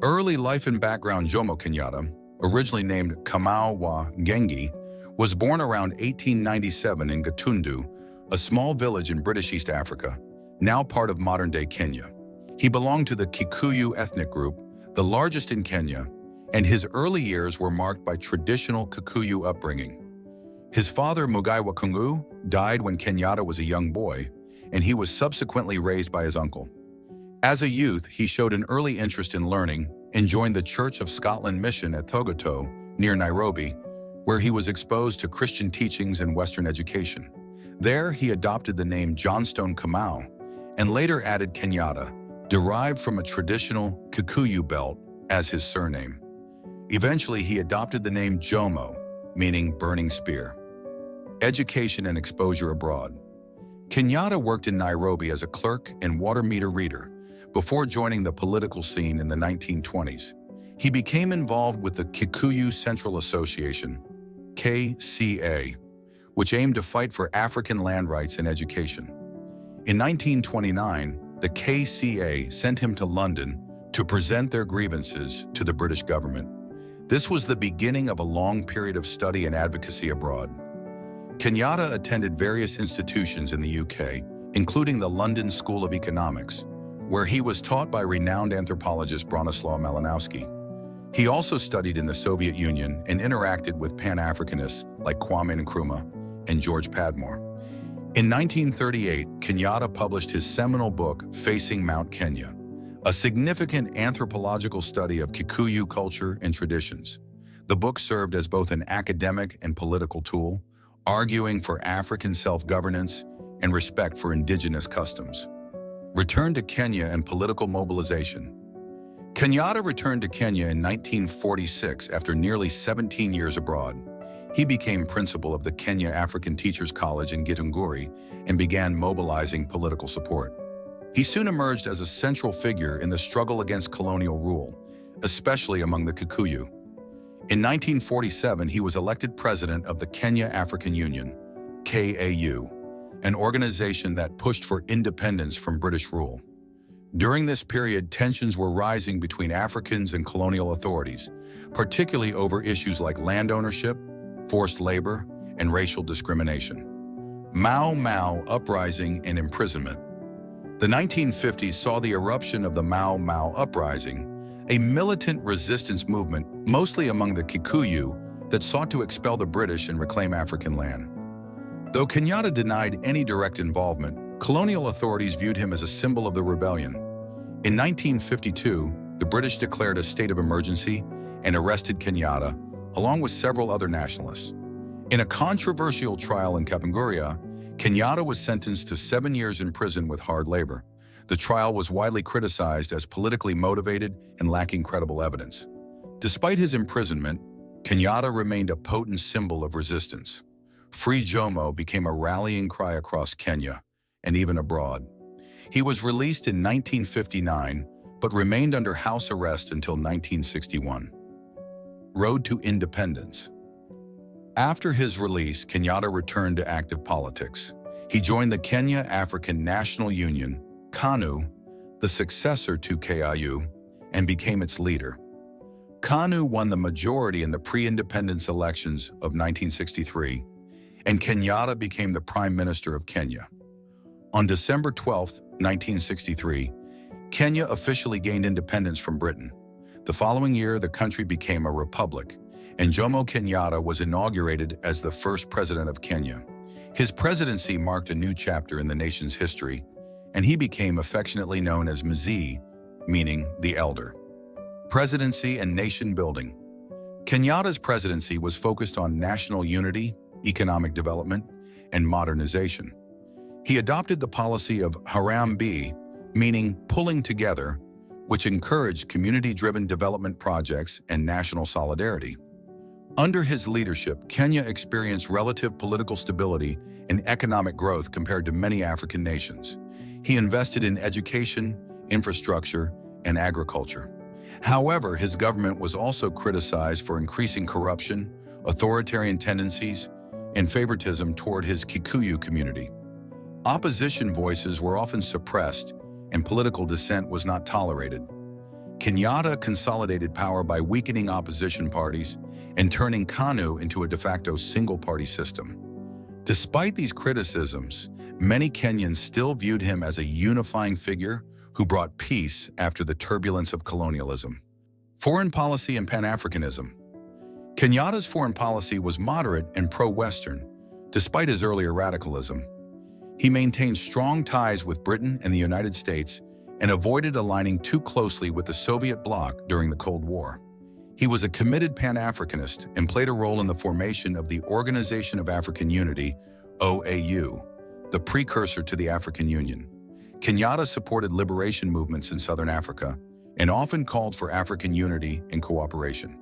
Early life and background. Jomo Kenyatta, originally named Kamau wa Gengi, was born around 1897 in Gatundu, a small village in British East Africa, now part of modern-day Kenya. He belonged to the Kikuyu ethnic group, the largest in Kenya, and his early years were marked by traditional Kikuyu upbringing. His father, Mugai wa Kungu, died when Kenyatta was a young boy, and he was subsequently raised by his uncle. As a youth, he showed an early interest in learning and joined the Church of Scotland mission at Thogoto, near Nairobi, where he was exposed to Christian teachings and Western education. There, he adopted the name Johnstone Kamau and later added Kenyatta, derived from a traditional Kikuyu belt, as his surname. Eventually, he adopted the name Jomo, meaning burning spear. Education and exposure abroad. Kenyatta worked in Nairobi as a clerk and water meter reader before joining the political scene in the 1920s. He became involved with the Kikuyu Central Association, KCA, which aimed to fight for African land rights and education. In 1929, the KCA sent him to London to present their grievances to the British government. This was the beginning of a long period of study and advocacy abroad. Kenyatta attended various institutions in the UK, including the London School of Economics, where he was taught by renowned anthropologist Bronislaw Malinowski. He also studied in the Soviet Union and interacted with Pan-Africanists like Kwame Nkrumah and George Padmore. In 1938, Kenyatta published his seminal book, Facing Mount Kenya, a significant anthropological study of Kikuyu culture and traditions. The book served as both an academic and political tool, arguing for African self-governance and respect for indigenous customs. Return to Kenya and political mobilization. Kenyatta returned to Kenya in 1946 after nearly 17 years abroad. He became principal of the Kenya African Teachers College in Githunguri and began mobilizing political support. He soon emerged as a central figure in the struggle against colonial rule, especially among the Kikuyu. In 1947, he was elected president of the Kenya African Union, KAU, an organization that pushed for independence from British rule. During this period, tensions were rising between Africans and colonial authorities, particularly over issues like land ownership, forced labor, and racial discrimination. Mau Mau uprising and imprisonment. The 1950s saw the eruption of the Mau Mau uprising, a militant resistance movement mostly among the Kikuyu that sought to expel the British and reclaim African land. Though Kenyatta denied any direct involvement, colonial authorities viewed him as a symbol of the rebellion. In 1952, the British declared a state of emergency and arrested Kenyatta, along with several other nationalists. In a controversial trial in Kapenguria, Kenyatta was sentenced to 7 years in prison with hard labor. The trial was widely criticized as politically motivated and lacking credible evidence. Despite his imprisonment, Kenyatta remained a potent symbol of resistance. Free Jomo became a rallying cry across Kenya and even abroad. He was released in 1959, but remained under house arrest until 1961. Road to independence. After his release, Kenyatta returned to active politics. He joined the Kenya African National Union, KANU, the successor to KIU, and became its leader. KANU won the majority in the pre-independence elections of 1963, and Kenyatta became the Prime Minister of Kenya. On December 12, 1963, Kenya officially gained independence from Britain. The following year, the country became a republic, and Jomo Kenyatta was inaugurated as the first president of Kenya. His presidency marked a new chapter in the nation's history, and he became affectionately known as Mzee, meaning the elder. Presidency and nation building. Kenyatta's presidency was focused on national unity, economic development, and modernization. He adopted the policy of Harambee, meaning pulling together, which encouraged community-driven development projects and national solidarity. Under his leadership, Kenya experienced relative political stability and economic growth compared to many African nations. He invested in education, infrastructure, and agriculture. However, his government was also criticized for increasing corruption, authoritarian tendencies, and favoritism toward his Kikuyu community. Opposition voices were often suppressed, and political dissent was not tolerated. Kenyatta consolidated power by weakening opposition parties and turning KANU into a de facto single-party system. Despite these criticisms, many Kenyans still viewed him as a unifying figure who brought peace after the turbulence of colonialism. Foreign policy and Pan-Africanism. Kenyatta's foreign policy was moderate and pro-Western, despite his earlier radicalism. He maintained strong ties with Britain and the United States and avoided aligning too closely with the Soviet bloc during the Cold War. He was a committed Pan-Africanist and played a role in the formation of the Organization of African Unity, OAU, the precursor to the African Union. Kenyatta supported liberation movements in Southern Africa and often called for African unity and cooperation.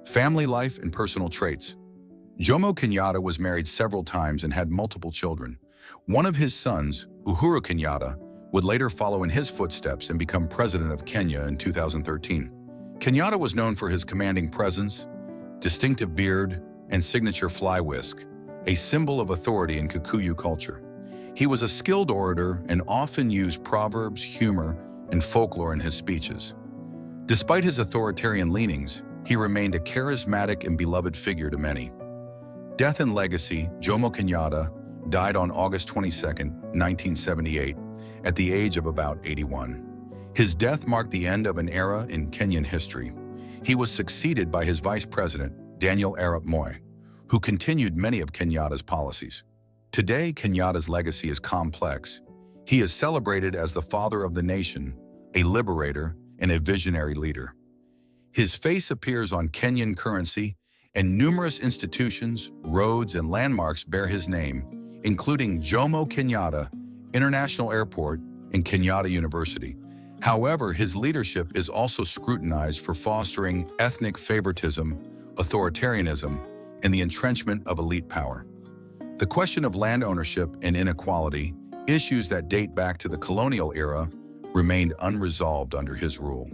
Family life and personal traits. Jomo Kenyatta was married several times and had multiple children. One of his sons, Uhuru Kenyatta, would later follow in his footsteps and become president of Kenya in 2013. Kenyatta was known for his commanding presence, distinctive beard, and signature fly whisk, a symbol of authority in Kikuyu culture. He was a skilled orator and often used proverbs, humor, and folklore in his speeches. Despite his authoritarian leanings, he remained a charismatic and beloved figure to many. Death and legacy. Jomo Kenyatta died on August 22, 1978, at the age of about 81. His death marked the end of an era in Kenyan history. He was succeeded by his vice president, Daniel Arap Moi, who continued many of Kenyatta's policies. Today, Kenyatta's legacy is complex. He is celebrated as the father of the nation, a liberator, and a visionary leader. His face appears on Kenyan currency, and numerous institutions, roads, and landmarks bear his name, including Jomo Kenyatta International Airport and Kenyatta University. However, his leadership is also scrutinized for fostering ethnic favoritism, authoritarianism, and the entrenchment of elite power. The question of land ownership and inequality, issues that date back to the colonial era, remained unresolved under his rule.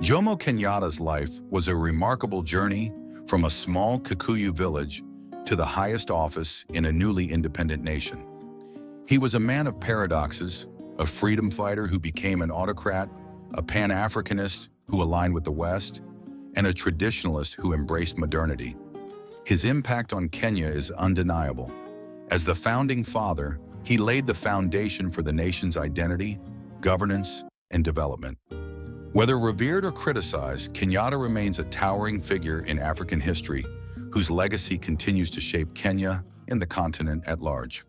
Jomo Kenyatta's life was a remarkable journey from a small Kikuyu village to the highest office in a newly independent nation. He was a man of paradoxes, a freedom fighter who became an autocrat, a Pan-Africanist who aligned with the West, and a traditionalist who embraced modernity. His impact on Kenya is undeniable. As the founding father, he laid the foundation for the nation's identity, governance, and development. Whether revered or criticized, Kenyatta remains a towering figure in African history whose legacy continues to shape Kenya and the continent at large.